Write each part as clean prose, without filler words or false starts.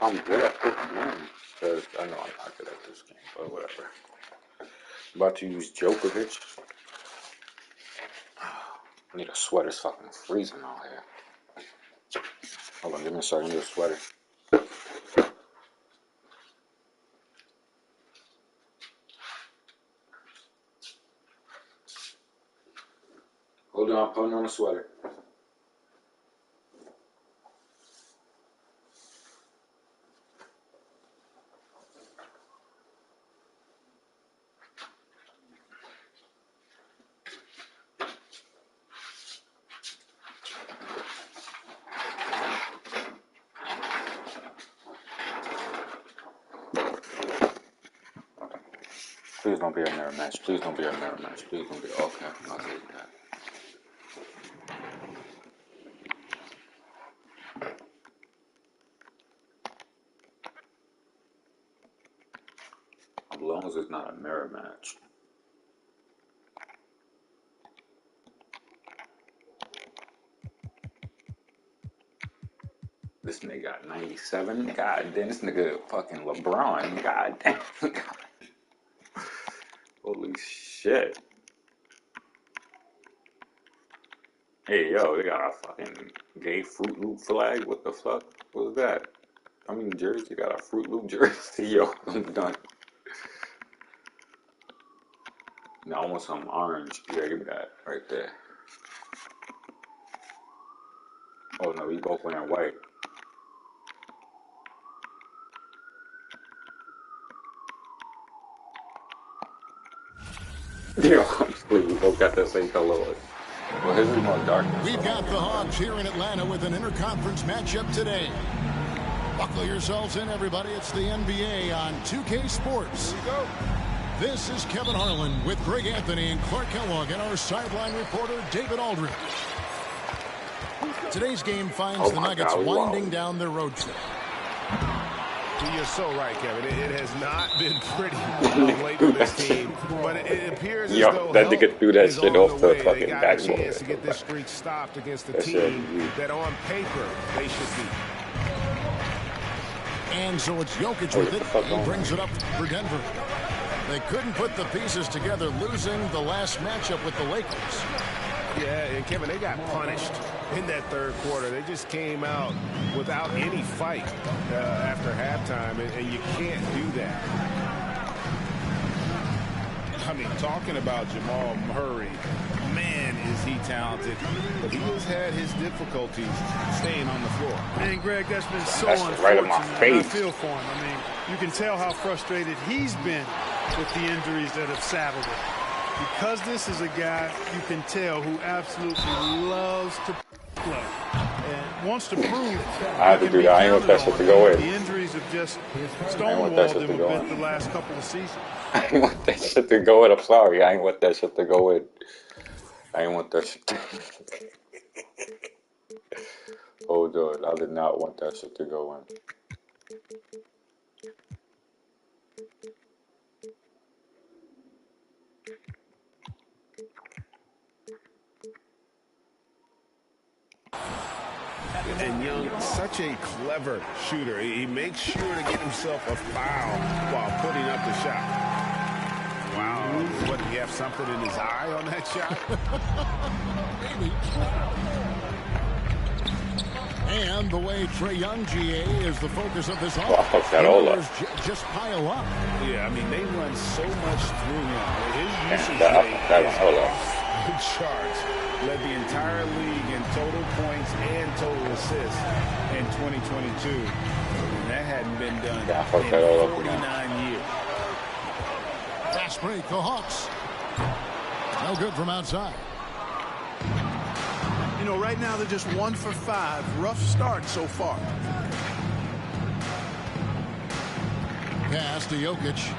I'm good at this game because I know I'm not good at this game, but whatever. About to use Djokovic. I need a sweater. It's fucking freezing out here. Hold on, give me a second. I need a sweater. Hold on, I'm putting on a sweater. Please don't be a mirror match. Please don't be a mirror match. Please don't be. Okay, I'll take that. As long as it's not a mirror match. This nigga got 97. God damn, this nigga fucking LeBron. God damn. Holy shit. Hey, yo, they got a fucking gay Fruit Loop flag. What the fuck was that? I mean, jersey. They got a Fruit Loop jersey. Yo, I'm done. Now I want some orange. Yeah, give me that right there. Oh no, we both wearing white. Yeah, we both got that same color. Well, his is more dark. We've got the Hawks here in Atlanta with an interconference matchup today. Buckle yourselves in, everybody. It's the NBA on 2K Sports. Here we go. This is Kevin Harlan with Greg Anthony and Clark Kellogg and our sideline reporter, David Aldridge. Today's game finds the Nuggets winding down their road trip. You're so right, Kevin. It has not been pretty late for this team, but it appears as though that nigga threw that shit off the fucking backboard. Chance to get this streak stopped against the team that on paper they should be. And so it's Jokic with it. He brings it up for Denver. They couldn't put the pieces together, losing the last matchup with the Lakers. Yeah, and Kevin, they got punished in that third quarter. They just came out without any fight after halftime, and you can't do that. I mean, talking about Jamal Murray, man, is he talented, but he has had his difficulties staying on the floor. Man, Greg, that's been so unfortunate. Right in my face. I feel for him. I mean, you can tell how frustrated he's been with the injuries that have saddled him. Because this is a guy you can tell who absolutely loves to play and wants to prove. I had to do that. I ain't want that shit to go in. The injuries have just stonewalled him a bit the last couple of seasons. I ain't want that shit to go in. I'm sorry. I ain't want that shit to go in. I ain't want that shit to... Hold on. I did not want that shit to go in. And Young, such a clever shooter. He makes sure to get himself a foul while putting up the shot. Wow. What, did he have something in his eye on that shot? Maybe. And the way Trae Young, GA, is the focus of this offense. Just pile up. Yeah, I mean, they run so much through him. His usage rate is good charts. Led the entire league in total points and total assists in 2022. And that hadn't been done in 49 years. Fast break, the Hawks. No good from outside. You know, right now they're just 1 for 5. Rough start so far. Pass to Jokic.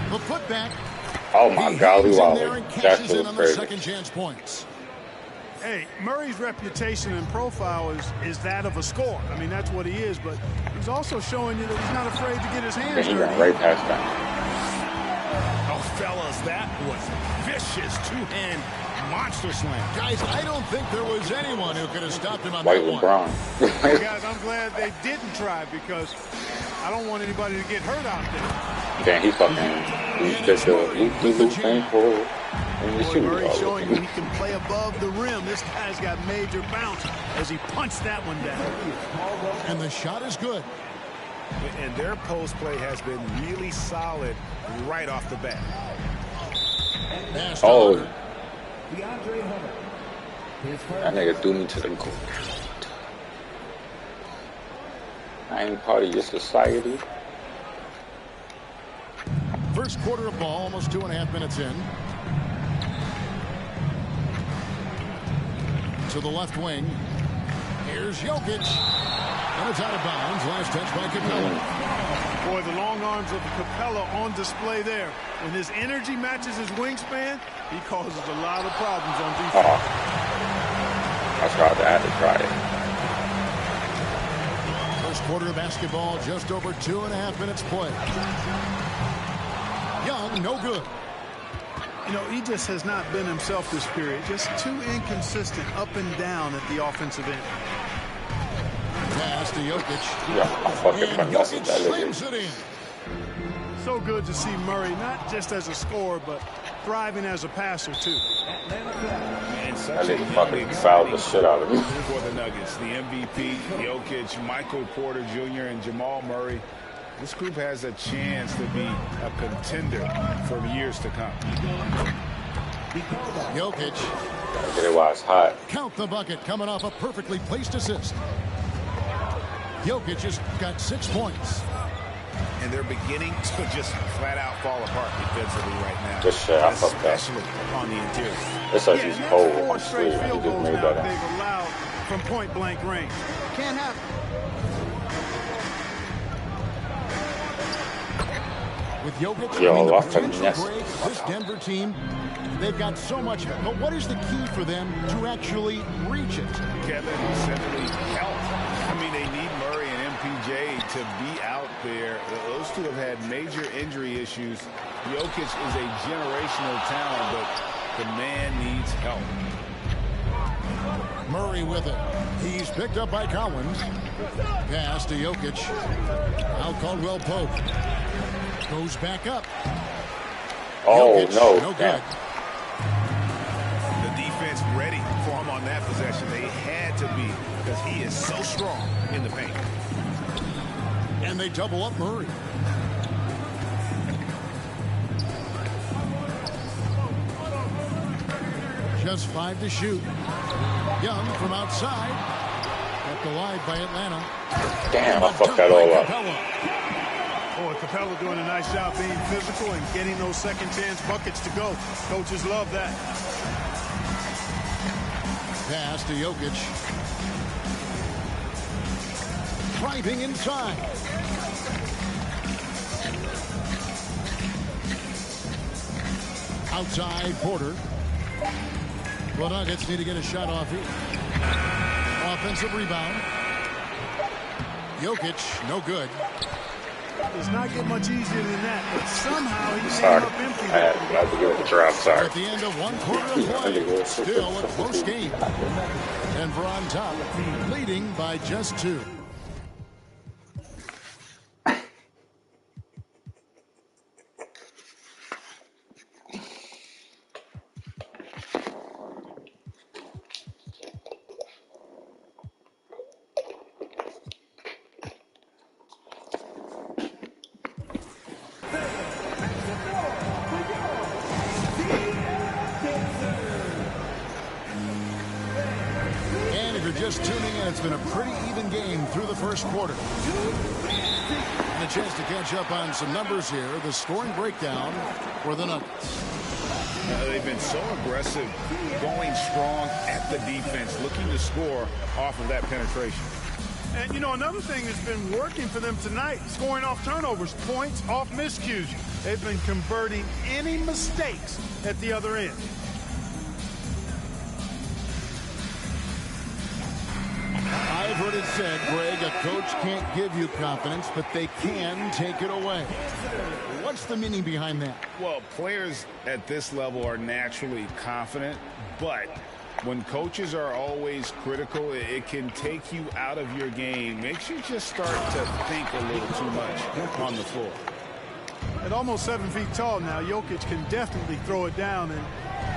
The putback. Oh my God, we lost. That's on the second chance points. Hey, Murray's reputation and profile is that of a scorer. I mean, that's what he is, but he's also showing you that he's not afraid to get his hands dirty. He got right past that. Oh, fellas, that was vicious two-hand monster slam. Guys, I don't think there was anyone who could have stopped him on White that LeBron. Hey guys, I'm glad they didn't try because I don't want anybody to get hurt out there. Damn, he did the loop thing for and the Boy, shoot. Murray showing he can play above the rim. This guy's got major bounce as he punched that one down. And the shot is good. And their post play has been really solid right off the bat. Oh, that nigga threw me to the goal. I ain't part of your society. First quarter of ball, almost 2.5 minutes in. To the left wing. Here's Jokic. And it's out of bounds. Last touch by Capella. Boy, the long arms of Capella on display there. When his energy matches his wingspan, he causes a lot of problems on defense. That's right. I had to try it. First quarter of basketball, just over 2.5 minutes play. Young, no good. You know, he just has not been himself this period. Just too inconsistent up and down at the offensive end. Pass to Jokic. Yeah, I fucking And finessed Jokic that slams nigga. it in. So good to see Murray, not just as a scorer, but thriving as a passer, too. And That such a nigga young, fucking fouled the shit out of me. for the Nuggets, the MVP, Jokic, Michael Porter Jr., and Jamal Murray. This group has a chance to be a contender for years to come. Jokic. Gotta get it while it's hot. Count the bucket coming off a perfectly placed assist. Jokic has got 6 points. And they're beginning to just flat out fall apart defensively right now. Good shit, I fucked up. Especially on the interior. It's like he's and that's cold 4 on straight sleeve. He field just goals made now that they've allowed from point-blank range. Can't happen. With Jokic, Yo, the I potential finesse. break, this Denver team, they've got so much. But what is the key for them to actually reach it? Kevin, simply help. I mean, they need Murray and MPJ to be out there. Those two have had major injury issues. Jokic is a generational talent, but the man needs help. Murray with it. He's picked up by Collins. Pass to Jokic. Al Caldwell Pope. Goes back up. Oh, Jokic, no. no good. The defense ready for him on that possession. They had to be because he is so strong in the paint. And they double up Murray. Just 5 to shoot. Young from outside. Kept alive by Atlanta. Damn, I fucked that all up. Boy, Capella doing a nice job being physical and getting those second-chance buckets to go. Coaches love that. Pass to Jokic. Driving inside. Outside, Porter. The Nuggets need to get a shot off here. Offensive rebound. Jokic, no good. Does not get much easier than that, but somehow he came Sorry. up empty. I had to give it a try. I'm sorry. At the end of 1 quarter of play, still a close game. Denver on top, leading by just 2. Just tuning in, it's been a pretty even game through the first quarter. And a chance to catch up on some numbers here. The scoring breakdown for the Nuggets. They've been so aggressive, going strong at the defense, looking to score off of that penetration. And, you know, another thing that's been working for them tonight, scoring off turnovers, points off miscues. They've been converting any mistakes at the other end. heard it said, Greg, a coach can't give you confidence, but they can take it away. What's the meaning behind that? Well, players at this level are naturally confident, but when coaches are always critical, it can take you out of your game. Makes you just start to think a little too much on the floor. At almost 7 feet tall now, Jokic can definitely throw it down, and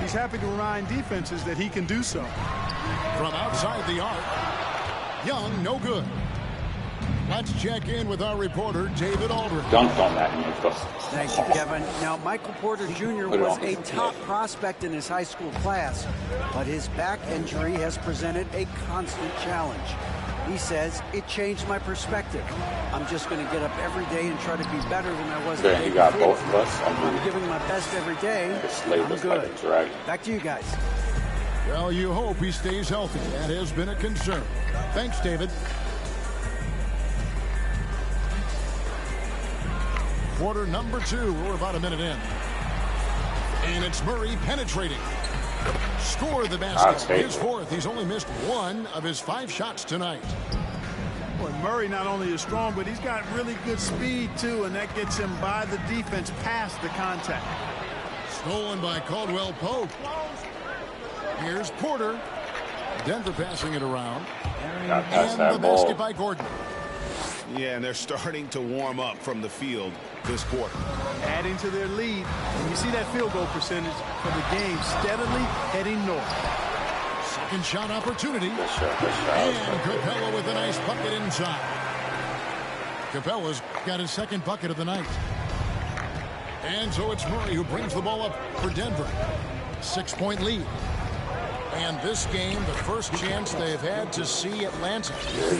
he's happy to remind defenses that he can do so. From outside the arc, Young, no good. Let's check in with our reporter, David Aldridge. Dunked on that. Thank you, Kevin. Now, Michael Porter Jr. was a top prospect in his high school class, but his back injury has presented a constant challenge. He says, it changed my perspective. I'm just going to get up every day and try to be better than I was the day You got before. both of us. I'm giving my best every day. I'm good. Like a dragon. Back to you guys. Well, you hope he stays healthy. That has been a concern. Thanks, David. Quarter number 2. We're about a minute in. And it's Murray penetrating. Score the basket. His fourth. He's only missed 1 of his 5 shots tonight. Boy, Murray not only is strong, but he's got really good speed, too, and that gets him by the defense past the contact. Stolen by Caldwell Pope. Here's Porter. Denver passing it around. And the basket by Gordon. Yeah, and they're starting to warm up from the field this quarter. Adding to their lead, and you see that field goal percentage for the game steadily heading north. Second shot opportunity. Good shot. And Capella with a nice bucket inside. Capella's got his second bucket of the night. And so it's Murray who brings the ball up for Denver. 6-point lead. And this game, the first chance they've had to see Atlanta.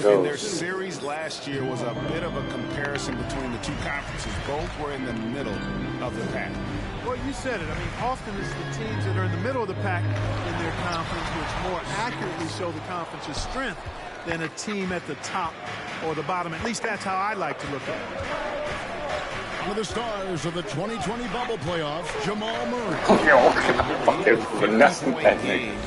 And their series last year was a bit of a comparison between the two conferences. Both were in the middle of the pack. Well, you said it. I mean, often it's the teams that are in the middle of the pack in their conference which more accurately show the conference's strength than a team at the top or the bottom. At least that's how I like to look at it. One of the stars of the 2020 bubble playoffs, Jamal Murray. Fucking finessing that game.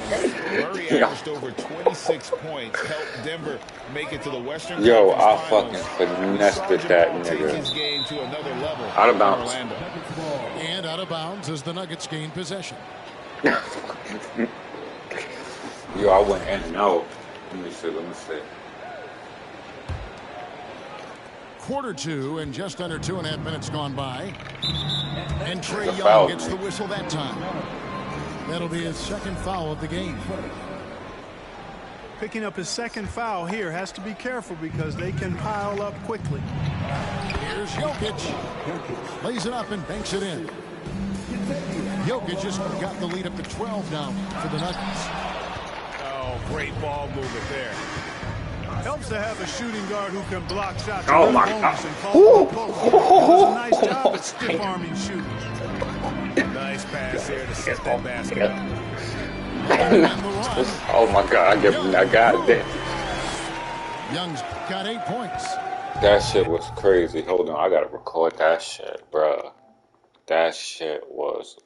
Murray averaged over 26 points, helped Denver make it to the Western Yo, I Conference fucking Finals. finessed with that Take his nigga. game to another level. Out of bounds. Orlando. And out of bounds as the Nuggets gain possession. Yo, I went in and out. Let me see. Quarter 2 and just under 2.5 minutes gone by. And Trae It's a Young foul. gets the whistle that time. That'll be his second foul of the game. Picking up his second foul here, has to be careful because they can pile up quickly. Here's Jokic. Lays it up and banks it in. Jokic just got the lead up to 12 now for the Nuggets. Oh, great ball movement there. Helps to have a shooting guard who can block shots. Oh, my God. Does a nice job at stiff-arming shooters. Nice pass here to set that basket up. Oh my God, I got that. Young's got 8 points. That shit was crazy. Hold on, I gotta record that shit, bruh. That shit was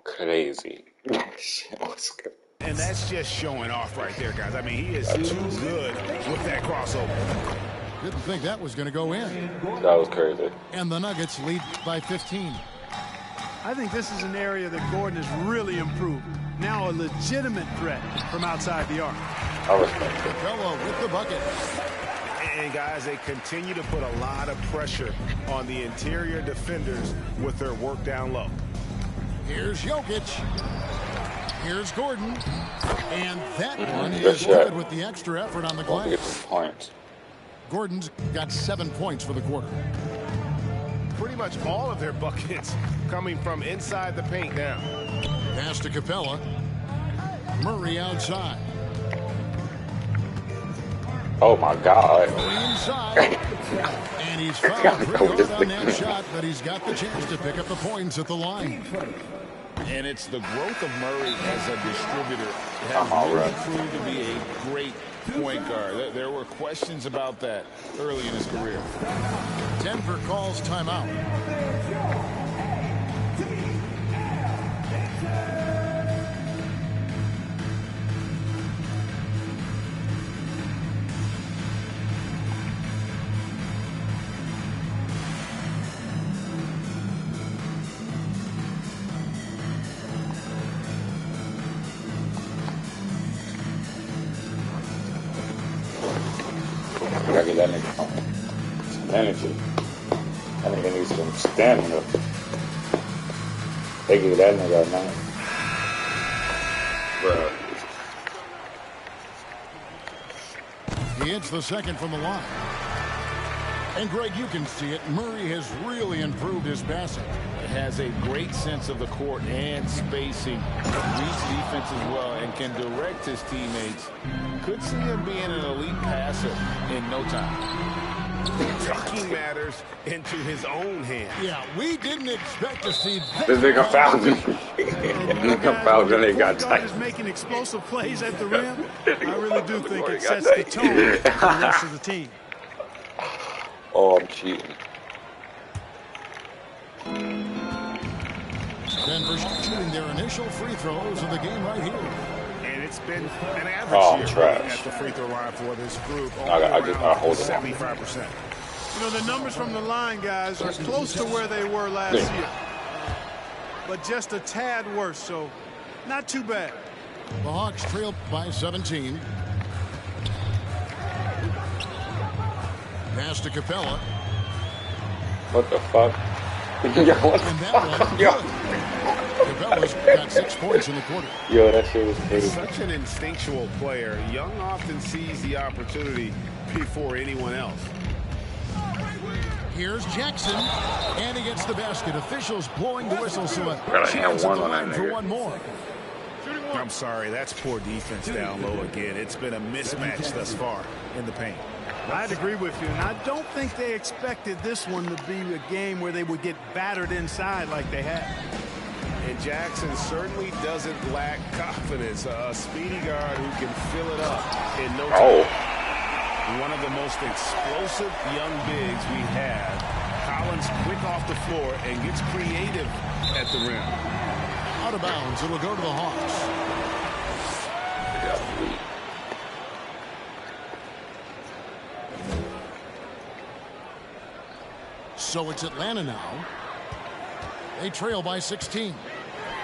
crazy. That shit was good. And that's just showing off right there, guys. I mean, he is too good with that crossover. Didn't think that was going to go in. That was crazy. And the Nuggets lead by 15. I think this is an area that Gordon has really improved. Now a legitimate threat from outside the arc. I respect it. Capella with the bucket. And guys, they continue to put a lot of pressure on the interior defenders with their work down low. Here's Jokic. Here's Gordon. And that one Good is shot. good with the extra effort on the Want to get glass. some points. Gordon's got 7 points for the quarter. Pretty much all of their buckets coming from inside the paint now. Pass to Capella. Murray outside. Oh my God. Murray inside. And he's fouled pretty hard on that shot, but he's got the chance to pick up the points at the line. And it's the growth of Murray as a distributor I'm all has really right. proved to be a great point guard. There were questions about that early in his career. Denver calls timeout. energy. That nigga needs some stamina. They give that nigga a night. Bruh. He hits the second from the line. And, Greg, you can see it. Murray has really improved his passing. Has a great sense of the court and spacing. Reads defense as well and can direct his teammates. Could see him being an elite passer in no time. Taking matters into his own hands. Yeah, we didn't expect to see that. This nigga fouled me. Nigga fouled and they got tight. Is making explosive plays at the rim. I really do think it sets the tone for the rest of the team. Oh, I'm cheating. Denver's shooting their initial free throws of the game right here. And it's been an average year at the free throw line for this group. I hold it 75%. You know, the numbers from the line, guys, are close to where they were last year. But just a tad worse, so not too bad. The Hawks trail by 17. Pass to Capella. What the fuck? Yo, what the fuck? Yo. Capella's got 6 points in the quarter. Yo, that shit was crazy. Such an instinctual player. Young often sees the opportunity before anyone else. Here's Jackson, and he gets the basket. Officials blowing the whistle, so a Gotta chance have at one the on that line for nigga. one more. I'm sorry, that's poor defense down low again. It's been a mismatch thus far in the paint. I'd agree with you, and I don't think they expected this one to be a game where they would get battered inside like they had. And Jackson certainly doesn't lack confidence. A speedy guard who can fill it up in no time. One of the most explosive young bigs we have. Collins quick off the floor and gets creative at the rim. Out of bounds, it'll go to the Hawks. So it's Atlanta now. They trail by 16.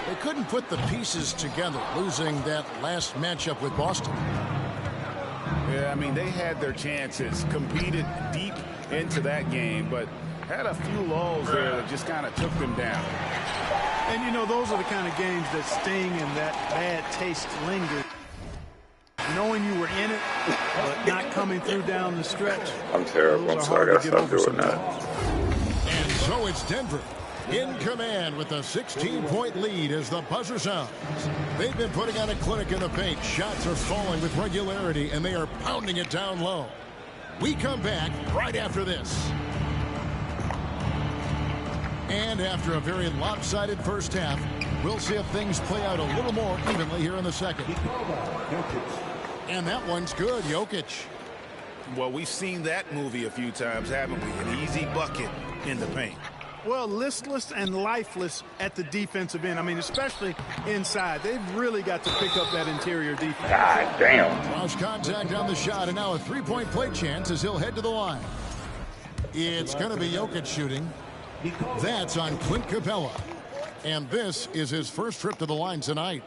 They couldn't put the pieces together, losing that last matchup with Boston. Yeah, I mean, they had their chances, competed deep into that game, but had a few lulls there that just kind of took them down. And, you know, those are the kind of games that sting and that bad taste lingers. Knowing you were in it, but not coming through down the stretch. I'm terrible. I'm sorry. I gotta stop doing that. And so it's Denver in command with a 16-point lead as the buzzer sounds. They've been putting on a clinic in the paint. Shots are falling with regularity, and they are pounding it down low. We come back right after this. And after a very lopsided first half, we'll see if things play out a little more evenly here in the second. And that one's good, Jokic. Well, we've seen that movie a few times, haven't we? An easy bucket in the paint. Well, listless and lifeless at the defensive end. I mean, especially inside. They've really got to pick up that interior defense. God damn. Cross contact on the shot, and now a three-point play chance as he'll head to the line. It's going to be Jokic shooting. That's on Clint Capella. And this is his first trip to the line tonight.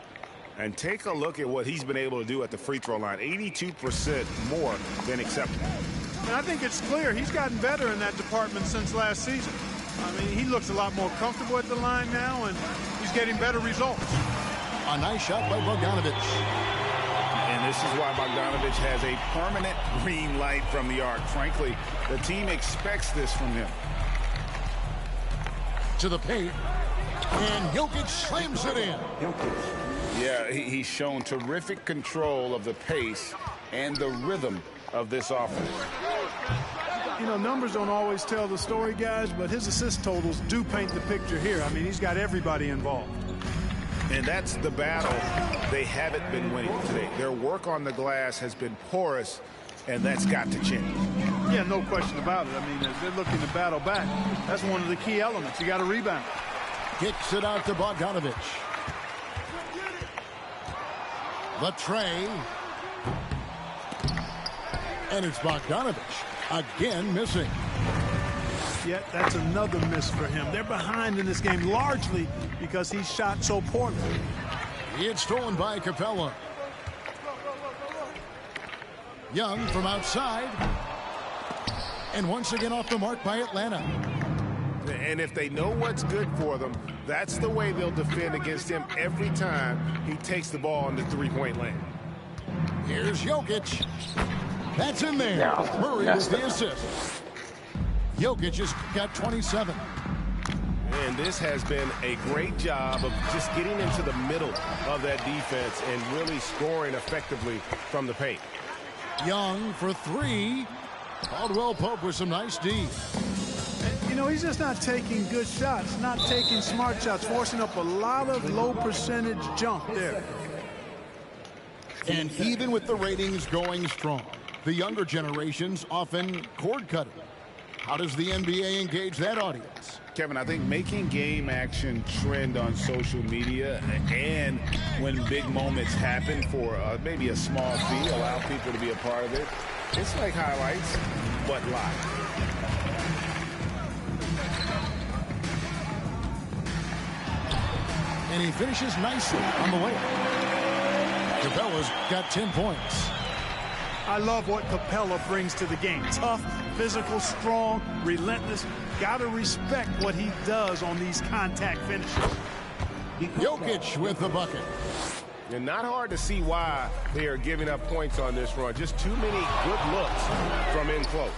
And take a look at what he's been able to do at the free throw line. 82% more than acceptable. And I think it's clear he's gotten better in that department since last season. I mean, he looks a lot more comfortable at the line now, and he's getting better results. A nice shot by Bogdanovic. And this is why Bogdanovic has a permanent green light from the arc. Frankly, the team expects this from him. To the paint, and Jokic slams it in. Yeah, he's shown terrific control of the pace and the rhythm of this offense. You know, numbers don't always tell the story, guys, but his assist totals do paint the picture here. I mean, he's got everybody involved. And that's the battle they haven't been winning today. Their work on the glass has been porous, and that's got to change. Yeah, no question about it. I mean, if they're looking to battle back, that's one of the key elements. You got to rebound. Kicks it out to Bogdanovic. The tray. And it's Bogdanovic again missing. Yet that's another miss for him. They're behind in this game largely because he shot so poorly. It's stolen by Capella. Young from outside. And once again off the mark by Atlanta. And if they know what's good for them, that's the way they'll defend against him every time he takes the ball in the three-point lane. Here's Jokic. That's in there. Yeah, Murray with the assist. Jokic has got 27. And this has been a great job of just getting into the middle of that defense and really scoring effectively from the paint. Young for three. Caldwell Pope with some nice D. You know, he's just not taking good shots, not taking smart shots, forcing up a lot of low percentage jump there. And even with the ratings going strong, the younger generations often cord cutting. How does the NBA engage that audience? Kevin, I think making game action trend on social media and when big moments happen for maybe a small fee, allow people to be a part of it. It's like highlights, but live. And he finishes nicely on the layup. Capella's got 10 points. I love what Capella brings to the game. Tough, physical, strong, relentless. Got to respect what he does on these contact finishes. Jokic with the bucket. And not hard to see why they are giving up points on this run. Just too many good looks from in close.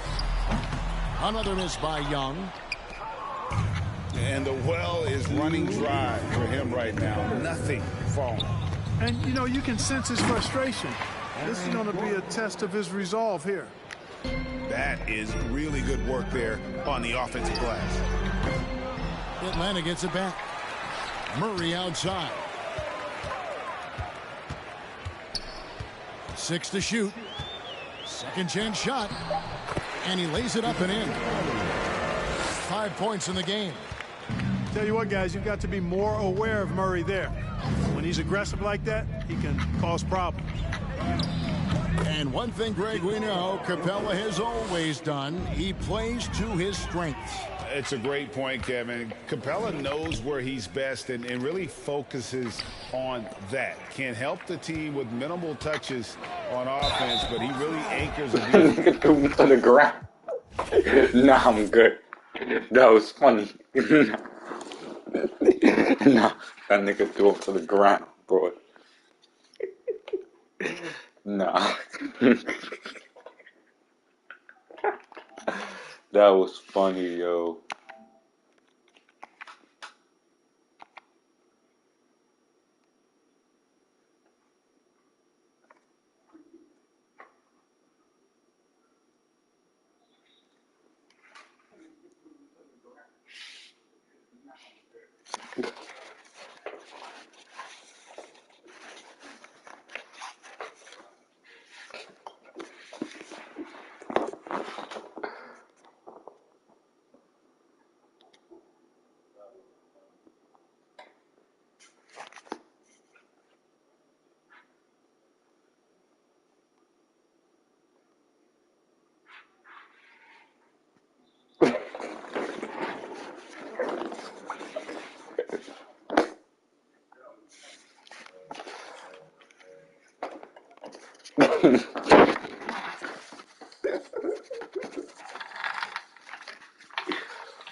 Another miss by Young. And the well is running dry for him right now. Nothing falling. And, you know, you can sense his frustration. This is going to be a test of his resolve here. That is really good work there on the offensive glass. Atlanta gets it back. Murray outside. 6 to shoot. Second chance shot. And he lays it up and in. 5 points in the game. Tell you what, guys, you've got to be more aware of Murray there. When he's aggressive like that, he can cause problems. And one thing, Greg, we know Capella has always done. He plays to his strengths. It's a great point, Kevin. Capella knows where he's best and really focuses on that. Can help the team with minimal touches on offense, but he really anchors the defense. To the ground. Nah, I'm good. That was funny. Nah, that nigga threw him to the ground, bro. Nah. That was funny, yo.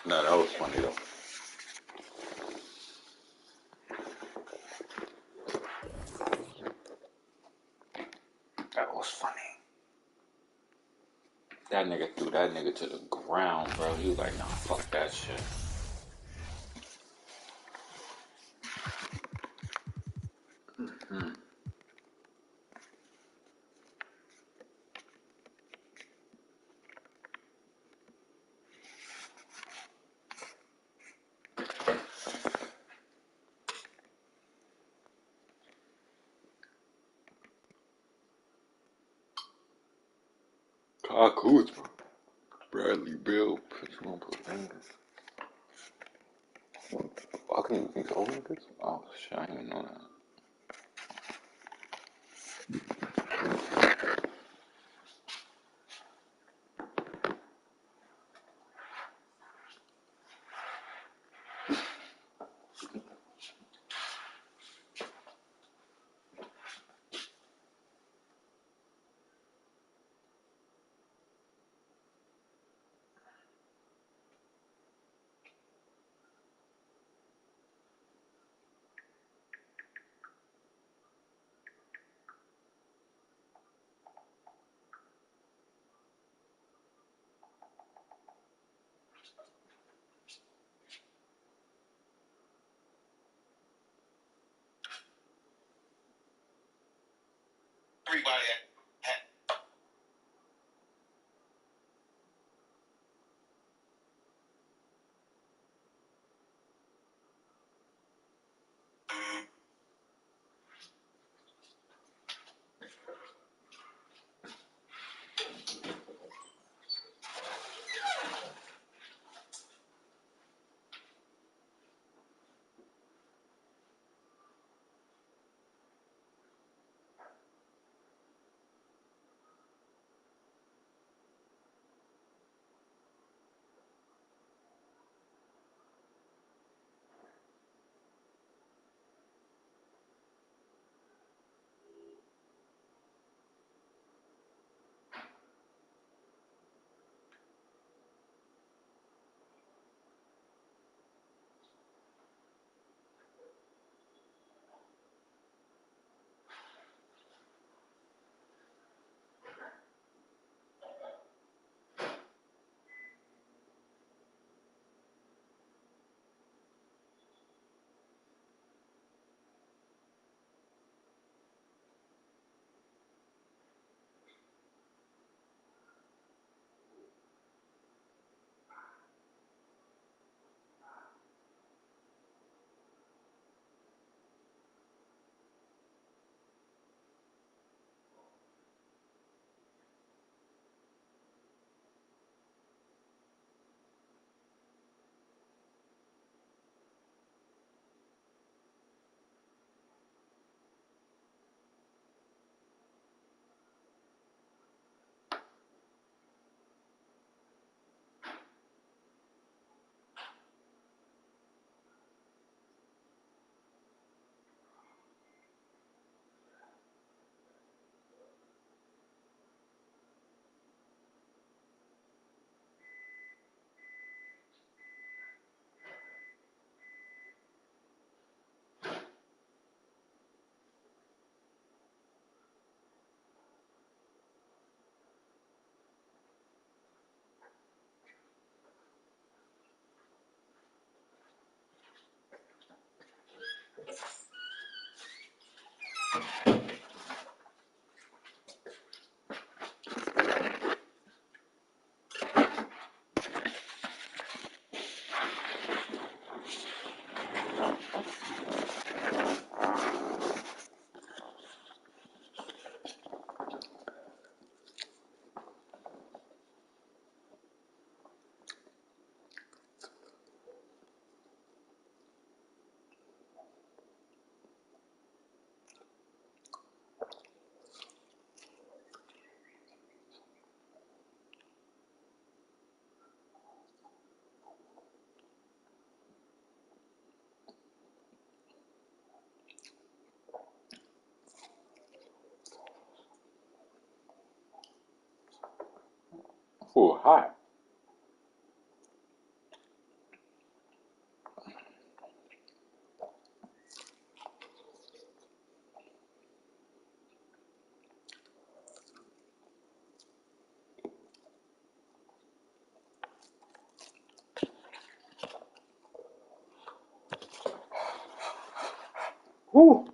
No, that was funny though. That was funny. That nigga threw that nigga to the ground, bro. He was like, nah, fuck that shit. Kyle Kuzma, Bradley Beal, Patron Porzingis. I can think over this. Oh shit, I didn't even know that. everybody had. Ooh, hot. Woo.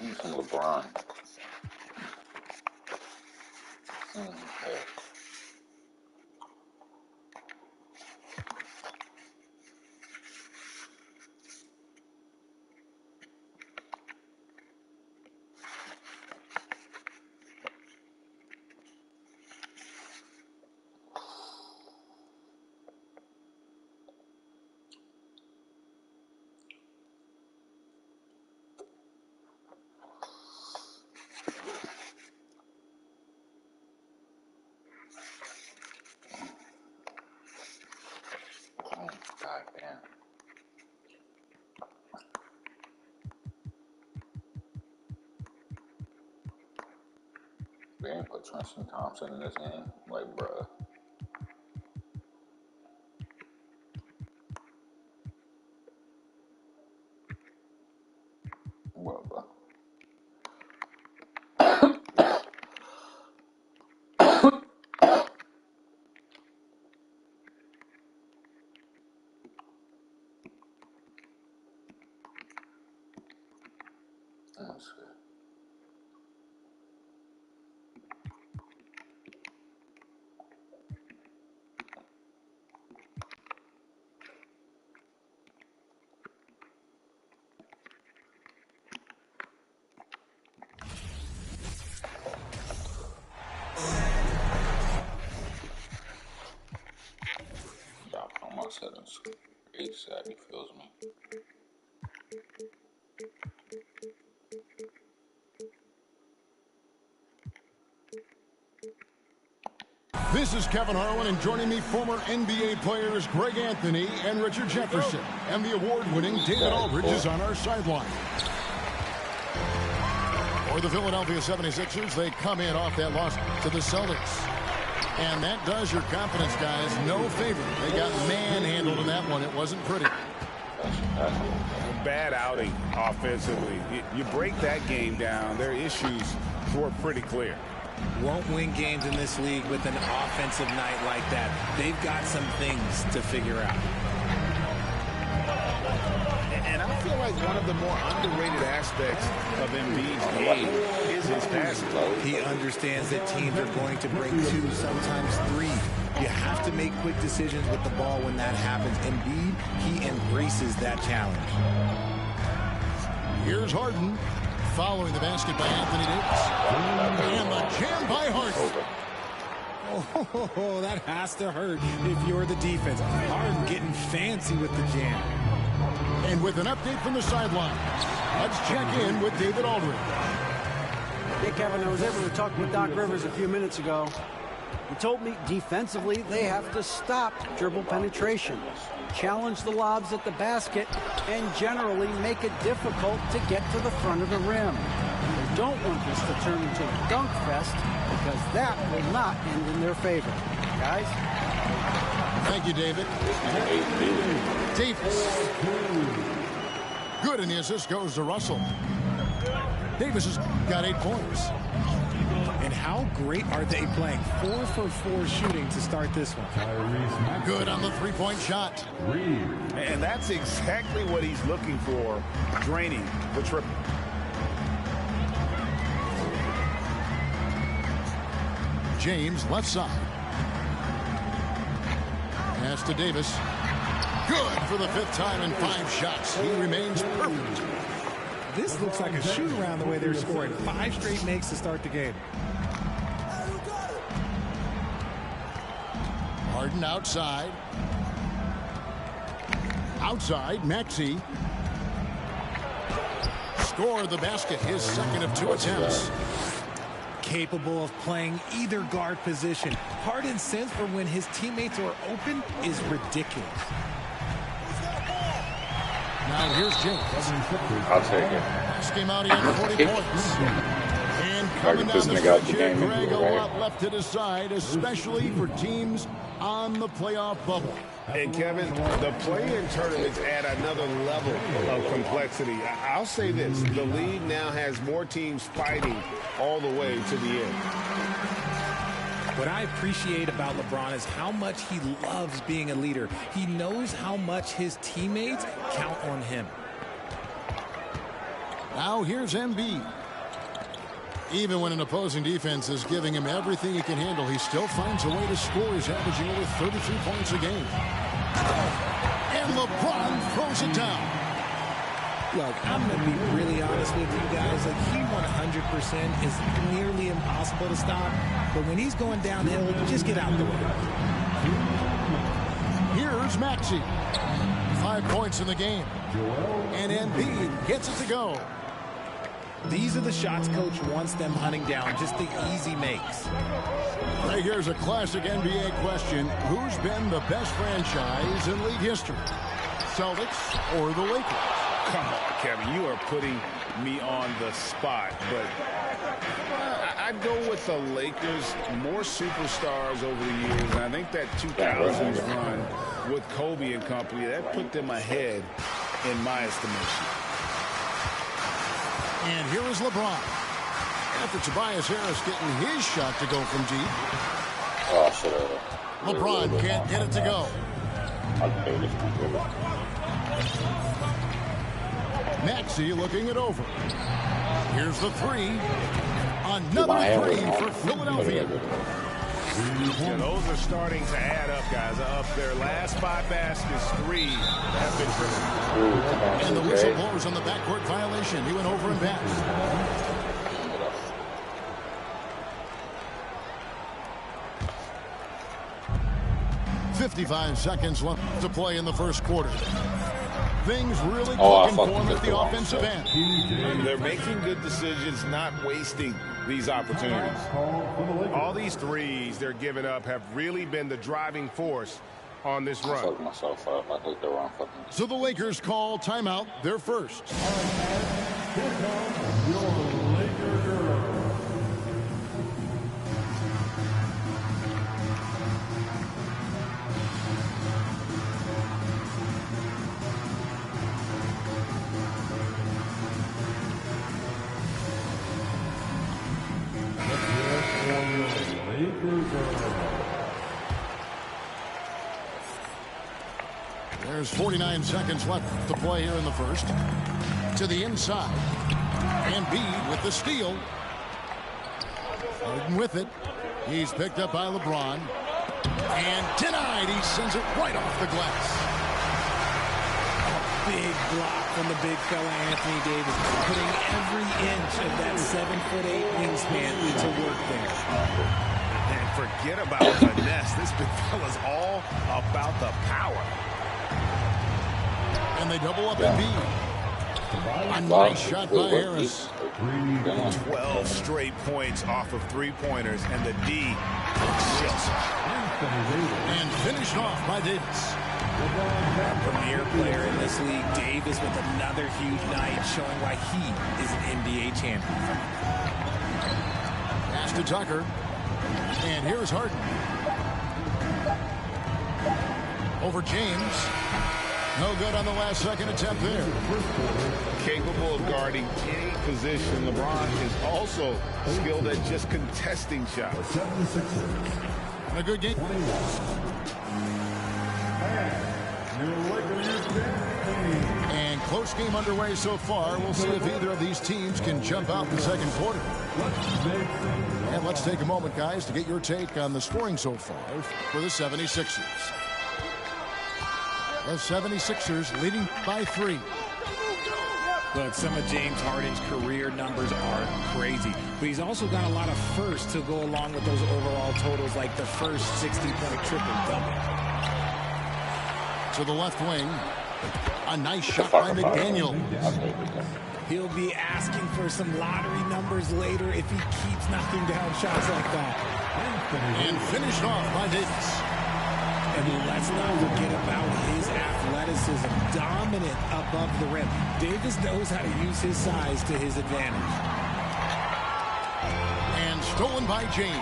Some LeBron. Okay. God damn. We ain't put Tristan Thompson in this game. Like, bruh. What, bruh? Let's see. Drop on my settings. ASAP, he feels me. This is Kevin Harlan, and joining me, former NBA players Greg Anthony and Richard Jefferson. And the award-winning David Aldridge is on our sideline. For the Philadelphia 76ers, they come in off that loss to the Celtics. And that does your confidence, guys, no favor. They got manhandled in that one. It wasn't pretty. A bad outing offensively. You break that game down, their issues were pretty clear. Won't win games in this league with an offensive night like that. They've got some things to figure out. And I feel like one of the more underrated aspects of Embiid's game is his passing. He understands that teams are going to break 2, sometimes 3. You have to make quick decisions with the ball when that happens. Embiid, he embraces that challenge. Here's Harden. Following the basket by Anthony Davis. And the jam by Harden. Oh, that has to hurt if you're the defense. Harden getting fancy with the jam. And with an update from the sideline, let's check in with David Aldridge. Hey, Kevin, I was able to talk with Doc Rivers a few minutes ago. He told me defensively they have to stop dribble penetration, challenge the lobs at the basket, and generally make it difficult to get to the front of the rim. They don't want this to turn into a dunk fest because that will not end in their favor. Guys? Thank you, David. Davis. Good, and the assist goes to Russell. Davis has got 8 points. And how great are they playing? 4 for 4 shooting to start this one. Good on the 3-point shot. And that's exactly what he's looking for, draining the triple. James, left side. Pass to Davis. Good for the 5th time in 5 shots. He remains perfect. This looks like a shoot-around the way they're scoring. 5 straight makes to start the game. Harden outside. Outside, Maxey. Score the basket, his second of 2 attempts. Capable of playing either guard position. Harden's sense for when his teammates are open is ridiculous. Now here's James. I'll take it. Last game out, he had 40 points. And coming down the stretch here, Greg, a lot left to decide, especially for teams on the playoff bubble. And Kevin, the play-in tournaments add another level of complexity. I'll say this, the league now has more teams fighting all the way to the end. What I appreciate about LeBron is how much he loves being a leader. He knows how much his teammates count on him. Now here's Embiid. Even when an opposing defense is giving him everything he can handle, he still finds a way to score. He's averaging over 33 points a game. And LeBron throws it down. Look, I'm going to be really honest with you guys. Like, he 100% is nearly impossible to stop. But when he's going downhill, just get out the way. Here's Maxey. 5 points in the game. And Embiid gets it to go. These are the shots coach wants them hunting down, just the easy makes. Right, here's a classic NBA question. Who's been the best franchise in league history? Celtics or the Lakers? Come on, Kevin. You are putting me on the spot. But I'd go with the Lakers. More superstars over the years. And I think that 2000s run with Kobe and company, that put them ahead in my estimation. And here is LeBron. After Tobias Harris getting his shot to go from deep. LeBron can't get it to go. Maxey looking it over. Here's the three. Another three for Philadelphia. Yeah, those are starting to add up, guys. Up their last 5 baskets, 3 have been driven. And the whistle blows on the backcourt violation. He went over and back. 55 seconds left to play in the first quarter. Things really clicking for him at the offensive end. They're making good decisions, not wasting these opportunities. All these threes they're giving up have really been the driving force on this run. So the Lakers call timeout, their first. There's 49 seconds left to play here in the first. To the inside. Embiid with the steal. Harden with it. He's picked up by LeBron. And denied. He sends it right off the glass. Big block from the big fella Anthony Davis, putting every inch of that 7'8" wingspan to work there. And forget about finesse. This big fella's all about the power. And they double up Embiid. A nice shot by Harris. 12 straight points off of 3-pointers, and the D just. And finished off by Davis. A premier player in this league, Davis, with another huge night, showing why he is an NBA champion. Pass to Tucker. And here's Harden. Over James. No good on the last second attempt there. Capable of guarding any position. LeBron is also skilled at just contesting shots. And a good game. And close game underway so far. We'll see if either of these teams can jump out in the second quarter. And let's take a moment, guys, to get your take on the scoring so far for the 76ers. The 76ers leading by 3. Look, some of James Harden's career numbers are crazy, but he's also got a lot of firsts to go along with those overall totals, like the first 60-point triple-double. To the left wing, a nice shot by McDaniel. He'll be asking for some lottery numbers later if he keeps knocking down shots like that. And finished off by Davis. And let's not forget about his athleticism, dominant above the rim. Davis knows how to use his size to his advantage. And stolen by James.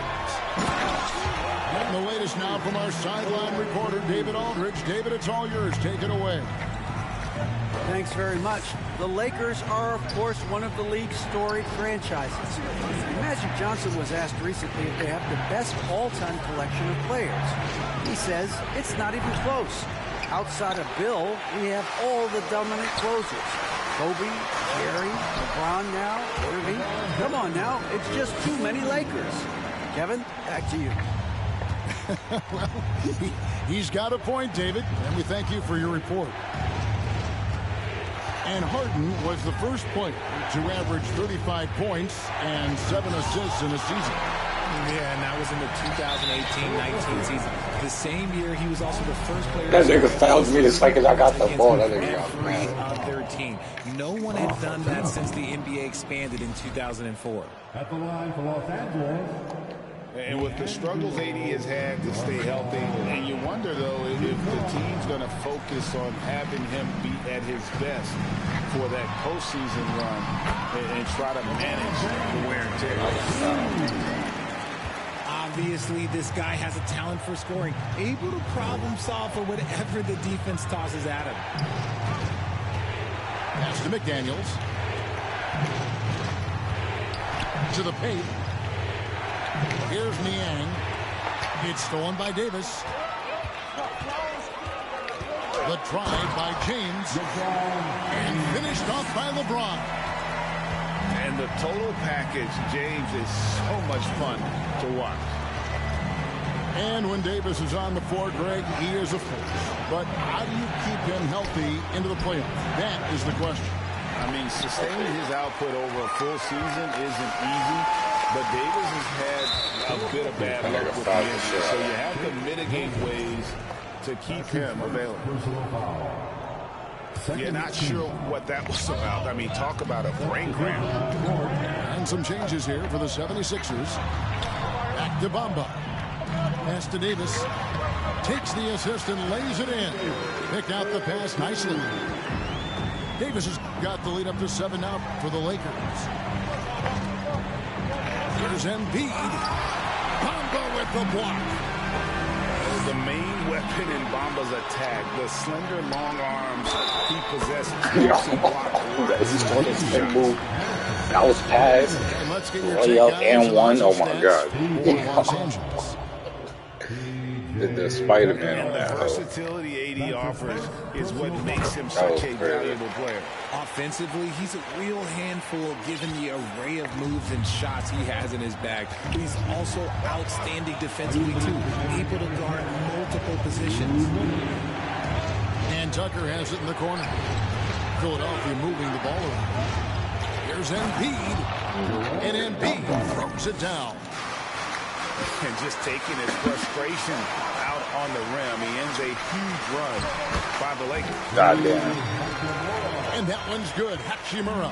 And the latest now from our sideline reporter, David Aldridge. David, it's all yours. Take it away. Thanks very much. The Lakers are, of course, one of the league's storied franchises. Magic Johnson was asked recently if they have the best all-time collection of players. He says it's not even close. Outside of Bill, we have all the dominant closers. Kobe, Jerry, LeBron on now, Irving. Come on now. It's just too many Lakers. Kevin, back to you. Well, he's got a point, David, and we thank you for your report. And Harden was the first player to average 35 points and 7 assists in a season. Yeah, and that was in the 2018-19 season. The same year, he was also the first player. That nigga fouls me just like I got the ball. That nigga got every of their team. No one had done that since the NBA expanded in 2004. At the line for Los Angeles. And with the struggles AD has had to stay healthy, and you wonder, though, if the team's going to focus on having him be at his best for that postseason run and try to manage the wear and tear. Obviously, this guy has a talent for scoring, able to problem solve for whatever the defense tosses at him. Pass to McDaniels. To the paint. Here's Niang. It's stolen by Davis. The drive by James. And finished off by LeBron. And the total package, James, is so much fun to watch. And when Davis is on the floor, Greg, he is a force. But how do you keep him healthy into the playoffs? That is the question. I mean, sustaining his output over a full season isn't easy, but Davis has had a bit of bad luck with the injury, so you have to mitigate ways to keep him available. You're not sure what that was about. I mean, talk about a brain cramp. And some changes here for the 76ers. Back to Bamba. Pass to Davis. Takes the assist and lays it in. Picked out the pass nicely. Davis has got the lead up to 7 now for the Lakers. Here's Embiid. Bamba with the block. The main weapon in Bamba's attack, the slender, long arms he possessed. That was pass. Layup and one. Oh my God. The Spider-Man on that. The versatility AD offers is what makes him such a valuable player. Offensively, he's a real handful given the array of moves and shots he has in his bag. But he's also outstanding defensively, too, able to guard multiple positions. And Tucker has it in the corner. Philadelphia moving the ball around. Here's Embiid. And Embiid throws it down. And just taking his frustration out on the rim, he ends a huge run by the Lakers. Goddamn. And that one's good. Hachimura.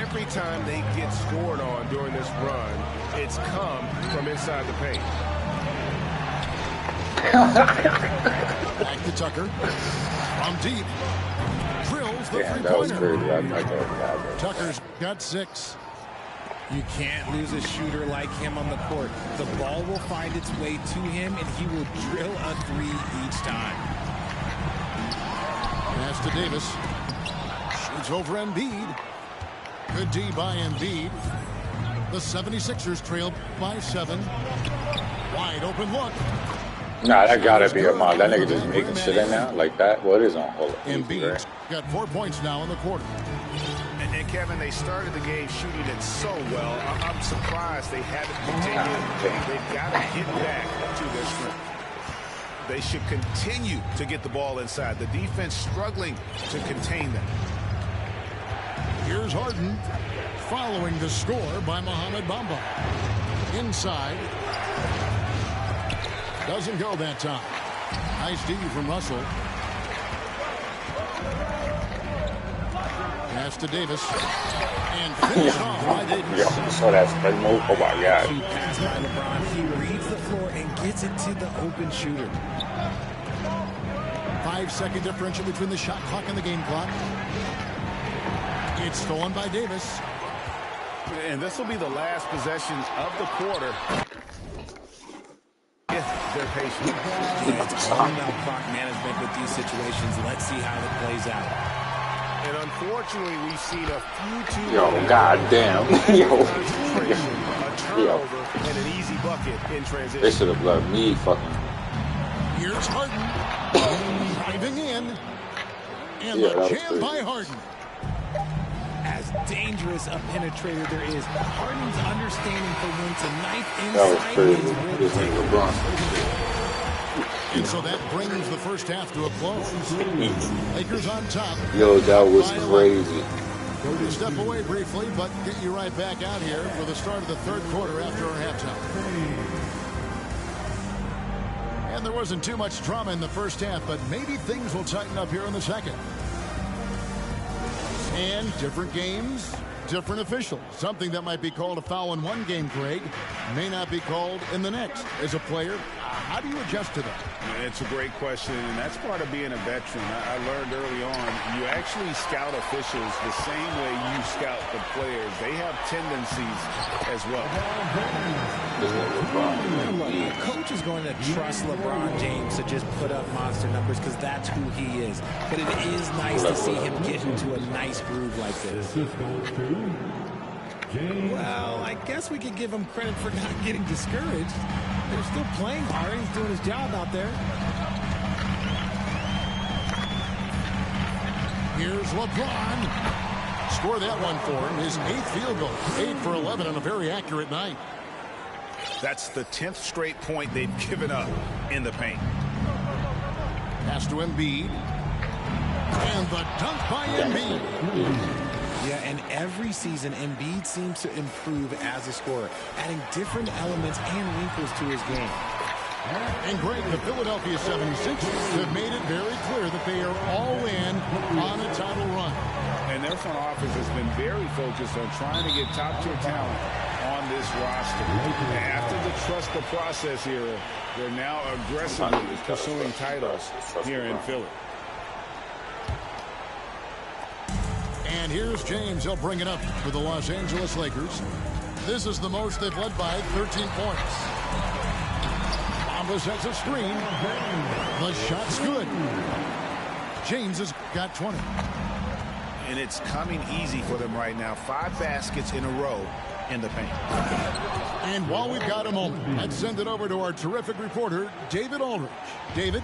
Every time they get scored on during this run, it's come from inside the paint. Back to Tucker. From deep. Drills the three-pointer. Tucker's got 6. You can't lose a shooter like him on the court. The ball will find its way to him, and he will drill a 3 each time. Pass to Davis. Shoots over Embiid. Good D by Embiid. The 76ers trail by 7. Wide open look. Nah, that gotta be a mod. That nigga just making shit in now like that. Well, it is on hold. Embiid got 4 points now in the quarter. And Kevin, they started the game shooting it so well. I'm surprised they haven't continued. They've got to get back to their strength. They should continue to get the ball inside. The defense struggling to contain them. Here's Harden following the score by Mohamed Bamba. Inside. Doesn't go that time. Nice D from Russell. Pass to Davis. And finish off by Davis. Yo, so that's that move. Oh my God. He passed by LeBron. He reads the floor and gets it to the open shooter. 5-second differential between the shot clock and the game clock. It's stolen by Davis. And this will be the last possession of the quarter. If they're patient. It's all about clock management with these situations. Let's see how it plays out. And unfortunately, we've seen a few too Yo, many goddamn. Yo. A turnover and an easy bucket in transition. They should have let me fucking. Here's Harden. Driving in. And the jam by Harden. As dangerous a penetrator there is. Harden's understanding for when to knife That was inside crazy. is really This nigga LeBron. And so that brings the first half to a close. Lakers on top. Yo, that was crazy. We'll step away briefly, but get you right back out here for the start of the third quarter after our halftime. And there wasn't too much drama in the first half, but maybe things will tighten up here in the second. And different games, different officials. Something that might be called a foul in one game, Greg, may not be called in the next. As a player, how do you adjust to that? It's a great question, and that's part of being a veteran. I learned early on, you actually scout officials the same way you scout the players. They have tendencies as well. Look, a coach is going to trust LeBron James to just put up monster numbers because that's who he is. But it is nice to see him get into a nice groove like this. Well, I guess we could give him credit for not getting discouraged. They're still playing hard. He's doing his job out there. Here's LeBron. Score that one for him. His 8th field goal. 8 for 11 on a very accurate night. That's the 10th straight point they've given up in the paint. Pass to Embiid. And the dunk by Embiid. Yeah, and every season, Embiid seems to improve as a scorer, adding different elements and wrinkles to his game. And Greg, the Philadelphia 76ers have made it very clear that they are all in on a title run. And their front office has been very focused on trying to get top-tier talent on this roster. After the trust the process era, they're now aggressively pursuing titles here in Philly. And here's James. He'll bring it up for the Los Angeles Lakers. This is the most they've led by 13 points. Bamba sets a screen. The shot's good. James has got 20. And it's coming easy for them right now. 5 baskets in a row in the paint. And while we've got a moment, let's send it over to our terrific reporter, David Aldridge. David?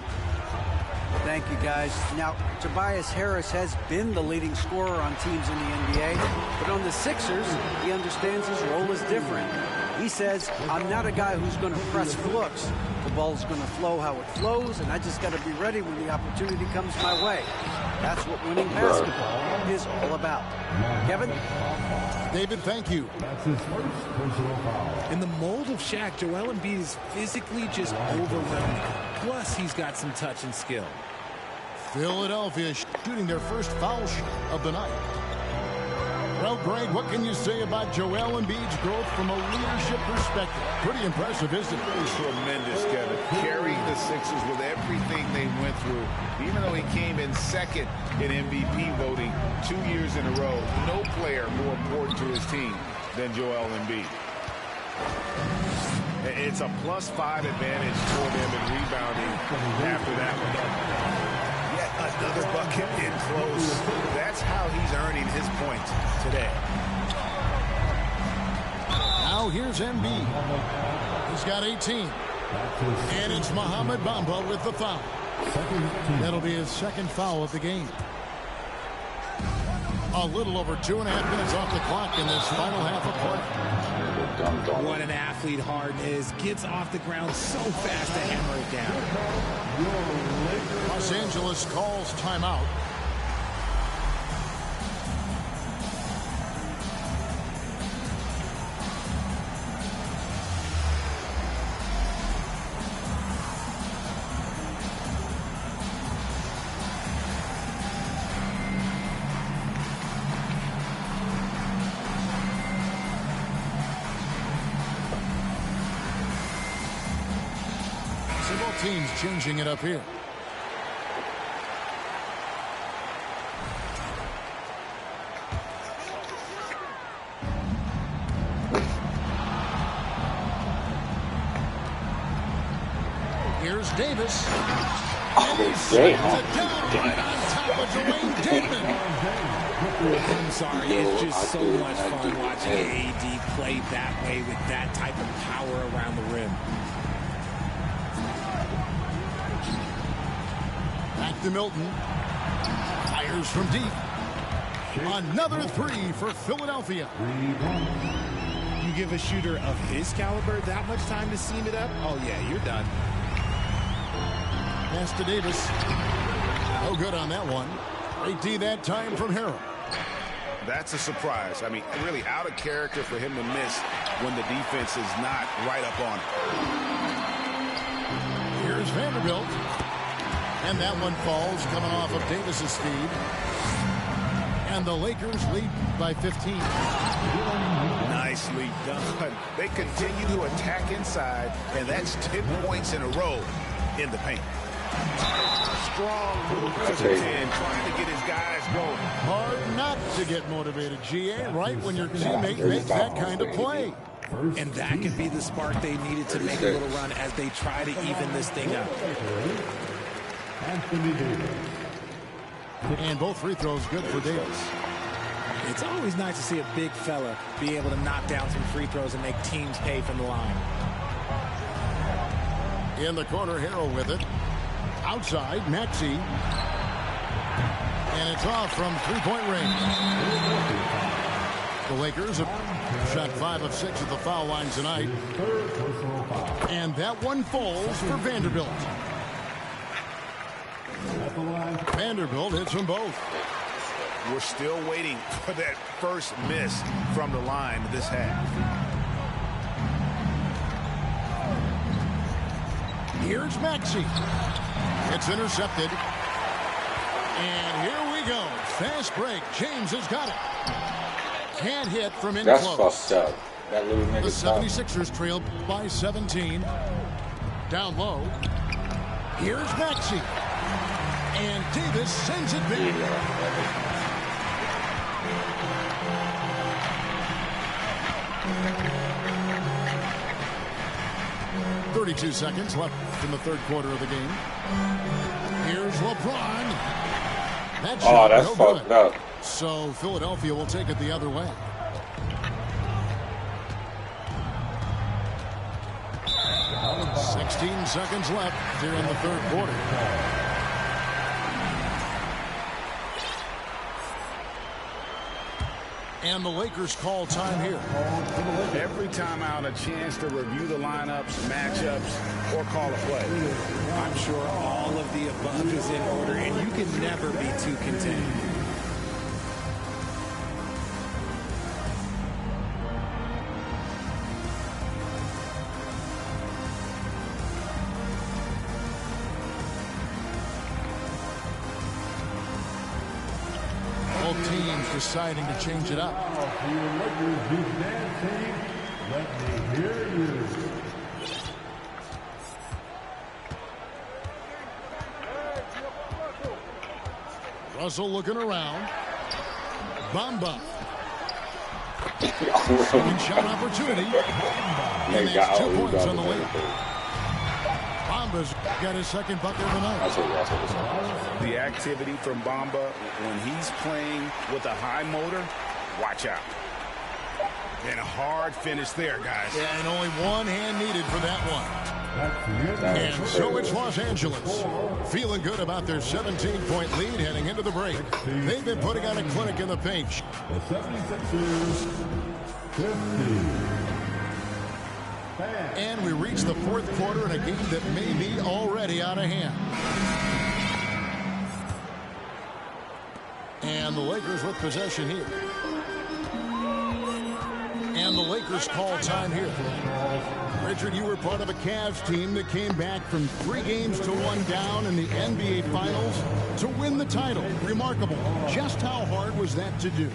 Thank you, guys. Now, Tobias Harris has been the leading scorer on teams in the NBA, but on the Sixers, he understands his role is different. He says, I'm not a guy who's going to press for looks. The ball's going to flow how it flows, and I just got to be ready when the opportunity comes my way. That's what winning basketball is all about. Kevin? David, thank you. That's his first personal foul. In the mold of Shaq, Joel Embiid is physically just overwhelming. Plus, he's got some touch and skill. Philadelphia shooting their first foul shot of the night. Well, Greg, what can you say about Joel Embiid's growth from a leadership perspective? Pretty impressive, isn't it? Tremendous, Kevin. Carrying the Sixers with everything they went through. Even though he came in second in MVP voting 2 years in a row, no player more important to his team than Joel Embiid. It's a +5 advantage for them in rebounding after that one. Another bucket in close. That's how he's earning his points today. Now here's Embiid. He's got 18. And it's Mohamed Bamba with the foul. That'll be his second foul of the game. A little over 2.5 minutes off the clock in this final half of play. What an athlete Harden is. Gets off the ground so fast to hammer it down. Los Angeles calls timeout. Both teams changing it up here. Here's Davis. Oh, I'm sorry, it's just so much fun watching AD play that way with that type of power around the rim. Back to Milton. Fires from deep. Another three for Philadelphia. You give a shooter of his caliber that much time to seam it up? Oh, yeah, you're done. Pass to Davis. No good on that one. Great D that time from Harrell. That's a surprise. I mean, really out of character for him to miss when the defense is not right up on him. Here's Vanderbilt. And that one falls coming off of Davis's feed. And the Lakers lead by 15. Nicely done. They continue to attack inside, and that's 10 points in a row in the paint. Strong move to the 10, trying to get his guys going. Hard not to get motivated, GA, right when your teammate makes that kind of play. And that could be the spark they needed to make a little run as they try to even this thing up. And both free throws good for Davis. It's always nice to see a big fella be able to knock down some free throws and make teams pay from the line. In the corner, Harrell with it. Outside, Maxey. And it's off from three-point range. The Lakers have shot 5 of 6 at the foul line tonight. And that one falls for Vanderbilt. Vanderbilt hits them both. We're still waiting for that first miss from the line this half. Here's Maxey. It's intercepted. And here we go. Fast break. James has got it. Can't hit from in That's close. fucked up. That little nigga. The 76ers trail by 17. Down low. Here's Maxey. And Davis sends it back. 32 seconds left in the third quarter of the game. Here's LeBron. That shot, that's no fucked good. up. So Philadelphia will take it the other way. $16 seconds left here in the third quarter. And the Lakers call time here. Every time out, a chance to review the lineups, matchups, or call a play. I'm sure all of the above is in order, and you can never be too content. Both teams deciding to change it up. Russell looking around. Bamba. Second shot opportunity. And that's 2 points on the way. Bamba's got his second bucket of the night. The activity from Bamba when he's playing with a high motor, watch out. And a hard finish there, guys. Yeah, and only one hand needed for that one. And so it's Los Angeles. Feeling good about their 17-point lead heading into the break. They've been putting on a clinic in the paint. The 76ers 50. And we reach the fourth quarter in a game that may be already out of hand. And the Lakers with possession here. And the Lakers call time here. Richard, you were part of a Cavs team that came back from 3 games to 1 down in the NBA Finals to win the title. Remarkable. Just how hard was that to do?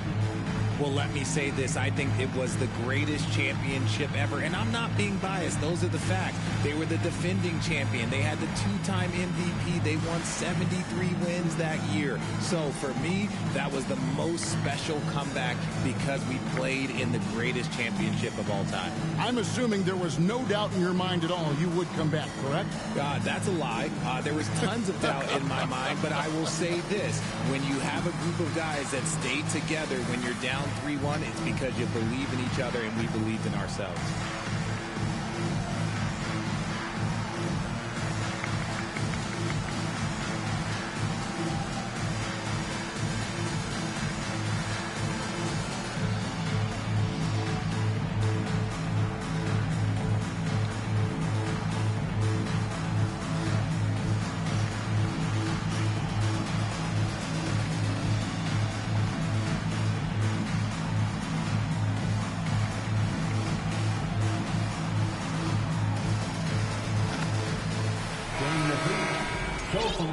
Well, let me say this. I think it was the greatest championship ever. And I'm not being biased. Those are the facts. They were the defending champion. They had the 2-time MVP. They won 73 wins that year. So for me, that was the most special comeback because we played in the greatest championship of all time. I'm assuming there was no doubt in your mind at all you would come back, correct? That's a lie. There was tons of doubt in my mind, but I will say this. When you have a group of guys that stay together when you're down 3-1, it's because you believe in each other and we believed in ourselves.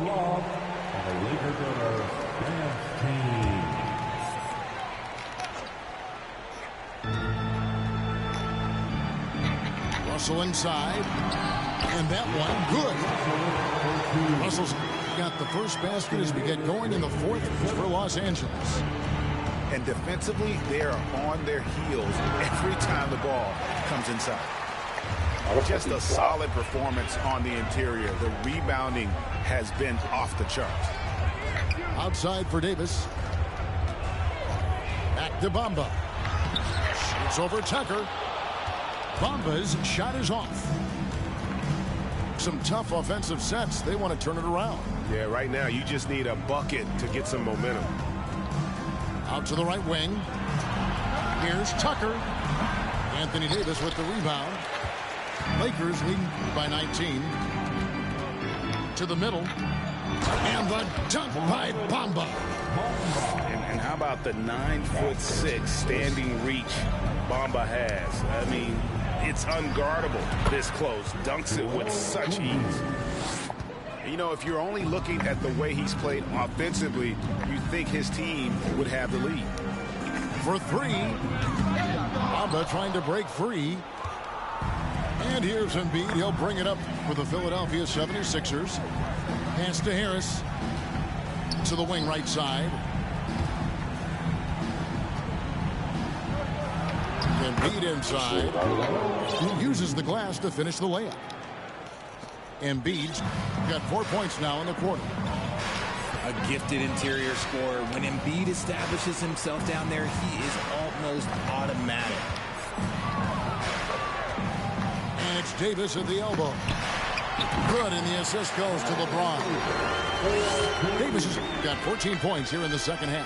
lob on the Laker Gunners dance team. Russell inside. And that one good. Russell's got the first basket as we get going in the fourth for Los Angeles. And defensively, they are on their heels every time the ball comes inside. Just a solid performance on the interior. The rebounding has been off the charts. Outside for Davis. Back to Bamba. Shoots over Tucker. Bamba's shot is off. Some tough offensive sets. They want to turn it around. Yeah, right now you just need a bucket to get some momentum. Out to the right wing. Here's Tucker. Anthony Davis with the rebound. Lakers leading by 19. To the middle. And the dunk by Bamba. And how about the 9'6" standing reach Bamba has? I mean, it's unguardable this close. Dunks it with such ease. You know, if you're only looking at the way he's played offensively, you think his team would have the lead. For three. Bamba trying to break free. And here's Embiid. He'll bring it up for the Philadelphia 76ers. Pass to Harris. To the wing right side. Embiid inside. He uses the glass to finish the layup. Embiid's got 4 points now in the quarter. A gifted interior scorer. When Embiid establishes himself down there, he is almost automatic. And it's Davis at the elbow. Good, and the assist goes to LeBron. Davis has got 14 points here in the second half.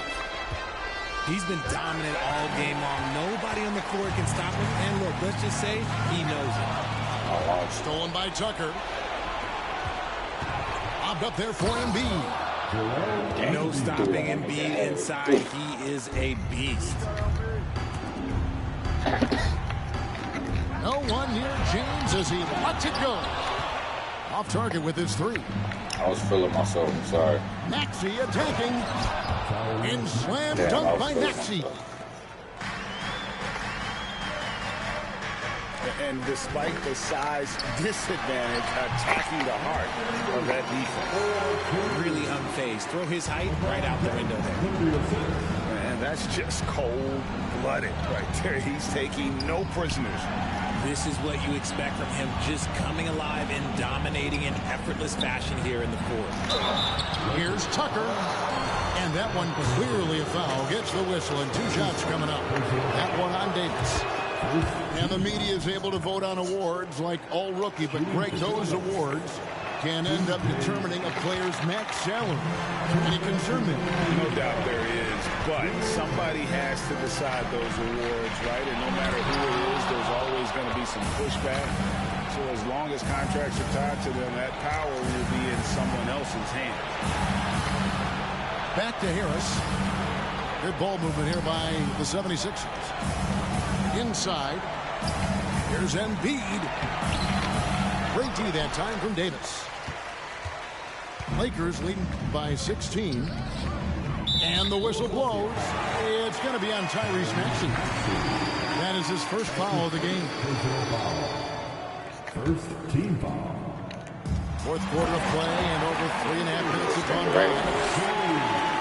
He's been dominant all game long. Nobody on the court can stop him. And look, let's just say he knows it. Stolen by Tucker. Bobbed up there for Embiid. No stopping Embiid inside. He is a beast. No one near James as he lets it go. Off target with his three. I was feeling myself. I'm sorry. Maxey attacking. And slam dunk by Maxey. And despite the size disadvantage, attacking the heart of that defense. Really unfazed. Throw his height right out the window there. And that's just cold-blooded right there. He's taking no prisoners. This is what you expect from him, just coming alive and dominating in effortless fashion here in the fourth. Here's Tucker. And that one clearly a foul. Gets the whistle and 2 shots coming up. That one on Davis. And the media is able to vote on awards like all rookie, but Greg, those awards can end up determining a player's max salary. Any concern there? No doubt there is, but somebody has to decide those awards, right? And no matter who it is, there's always going to be some pushback. So as long as contracts are tied to them, that power will be in someone else's hands. Back to Harris. Good ball movement here by the 76ers. Inside. Here's Embiid. Great D that time from Davis. Lakers leading by 16. And the whistle blows. It's going to be on Tyrese Maxey. That is his first foul of the game. First team foul. Fourth quarter of play and over 3.5 minutes of time.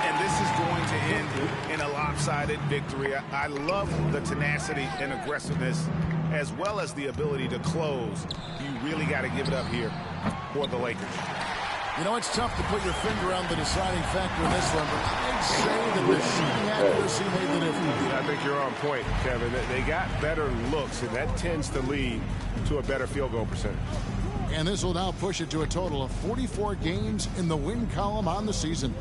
And this is going to end in a lopsided victory. I love the tenacity and aggressiveness as well as the ability to close. You really got to give it up here for the Lakers. You know, it's tough to put your finger on the deciding factor in this one, but I'd say that the shooting accuracy made the difference. I think you're on point, Kevin. They got better looks, and that tends to lead to a better field goal percentage. And this will now push it to a total of 44 games in the win column on the season.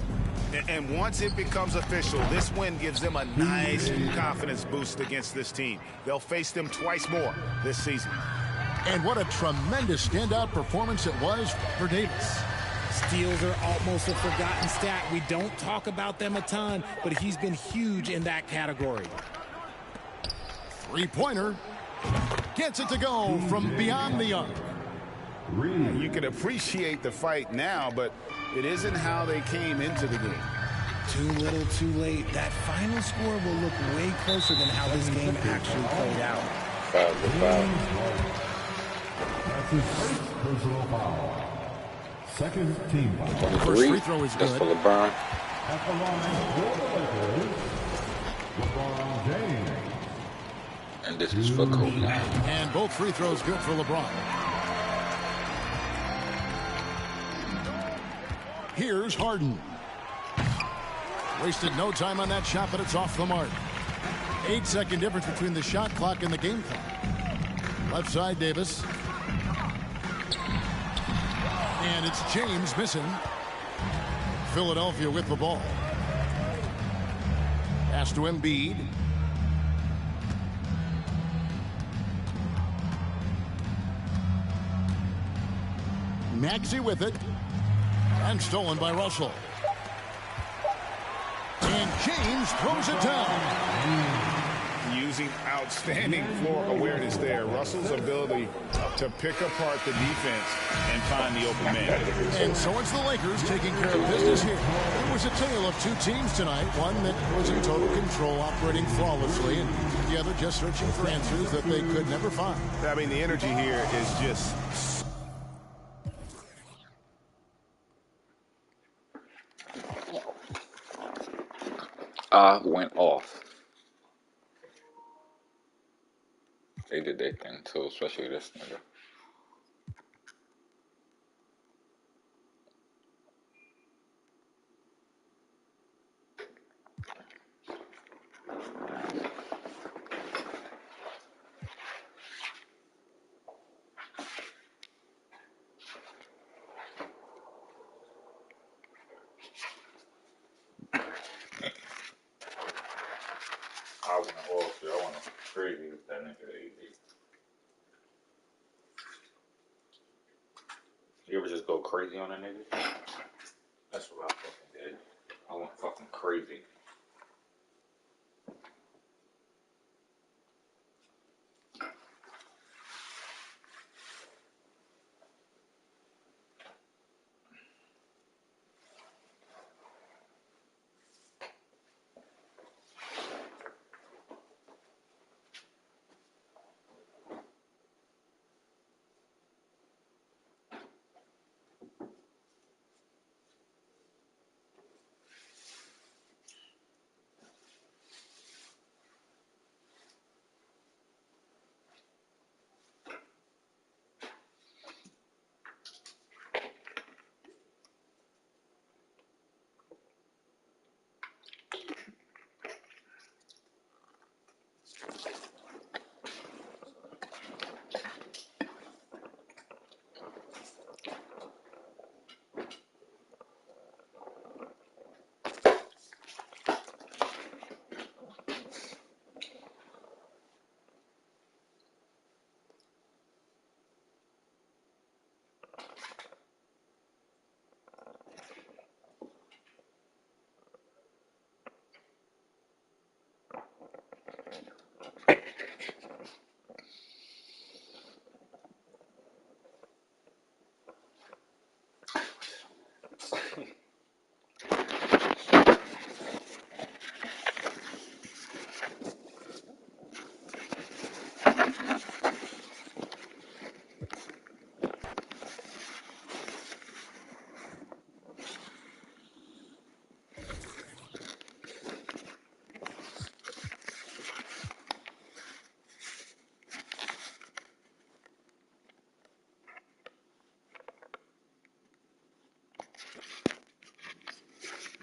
And once it becomes official, this win gives them a nice confidence boost against this team. They'll face them twice more this season. And what a tremendous standout performance it was for Davis. Steals are almost a forgotten stat. We don't talk about them a ton, but he's been huge in that category. Three-pointer. Gets it to go from beyond the arc. You can appreciate the fight now, but it isn't how they came into the game. Too little, too late. That final score will look way closer than how this game actually played out. That's his first personal foul. Second team foul. First free throw is good. That's for LeBron. At the line for the Lakers, LeBron James. And this is for Kobe. And both free throws good for LeBron. Here's Harden. Wasted no time on that shot, but it's off the mark. 8-second difference between the shot clock and the game clock. Left side, Davis. And it's James missing. Philadelphia with the ball. Pass to Embiid. Maxey with it. And stolen by Russell. And James throws it down. Using outstanding floor awareness there. Russell's ability to pick apart the defense and find the open man. And so it's the Lakers taking care of business here. It was a tale of two teams tonight. One that was in total control, operating flawlessly, and the other just searching for answers that they could never find. I mean, the energy here is just... Went off. They did their thing too, especially this nigga. I went off, I went crazy with that nigga AD. You ever just go crazy on a nigga? That's what I fucking did. I went fucking crazy.